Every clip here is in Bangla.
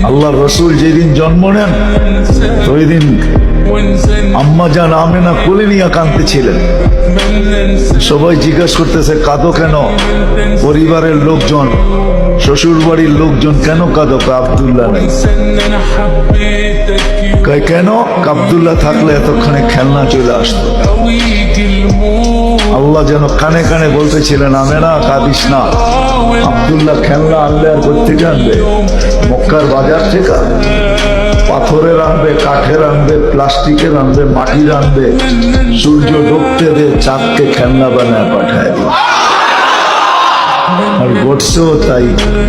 আল্লাহ রসুল যেদিন জন্ম নেন ওই দিন আম্মা জান আমেনা কোলে নিয়ে কাঁদতেছিলেন। সবাই জিজ্ঞাসা করতেছে কাঁদো কেন? পরিবারের লোকজন, শ্বশুর বাড়ির লোকজন কেন কাঁদো? আব্দুল্লাহ নাই। কেন? আব্দুল্লাহ থাকলে এতক্ষণে খেলনা চলে আসতো। আল্লাহ যেন কানে কানে বলতেছিলেন আমেনা কাঁদিস না, আব্দুল্লাহ খেলনা আনলে আর কোত্থেকে আনবে? মক্কার বাজার থেকে পাথরের আনবে, কাঠের আনবে, প্লাস্টিকের আনবে, মাটির আনবে, সূর্য ডুবতে দে চাঁদকে খেলনা বানায় পাঠায় দিবে। আর ঘটছেও তাই।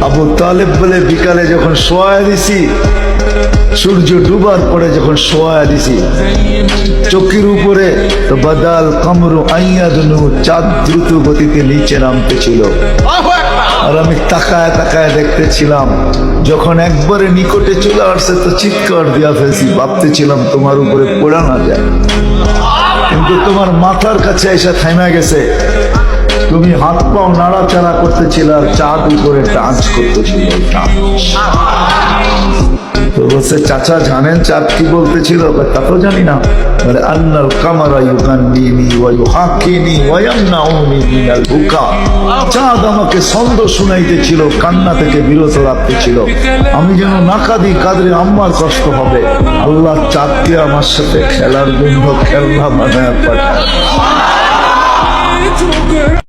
আবু তালেব বলে বিকালে যখন শোয়া দিছি, সূর্য ডুবার পরে যখন শোয়া দিছি চোখের উপরে, তো বাদাল কামরু আইয়াদনু, চাঁদ দ্রুত গতিতে নিচে নামতেছিল। আর আমি তাকায় তাকায় দেখতেছিলাম। যখন একবারে নিকটে চলে আসছে তো চিৎকার দিয়া ফেলছি, ভাবতেছিলাম তোমার উপরে পড়া না যায়, কিন্তু তোমার মাথার কাছে এসে থাইমা গেছে। তুমি হাত পাও নাড়াচাড়া করতেছিল আর চাঁদ উপরে ডান্স করতেছিল। তো বলছে চাচা জানেন চাঁদ কি বলতেছিল? তা তো জানি না। বলে আন্নাল কামারা ইউকান্নিনি ওয়া ইউহাক্কিনি ওয়া ইয়ামনাউনি মিনাল বুকা। চাঁদ আমাকে ছন্দ শুনাইতেছিল, কান্না থেকে বিরত রাখতেছিল। আমি যেন না কাঁদি, কাঁদলে আম্মার কষ্ট হবে। আল্লাহ চাঁদকে আমার সাথে খেলার জন্য খেলনা বানায় পাঠায়।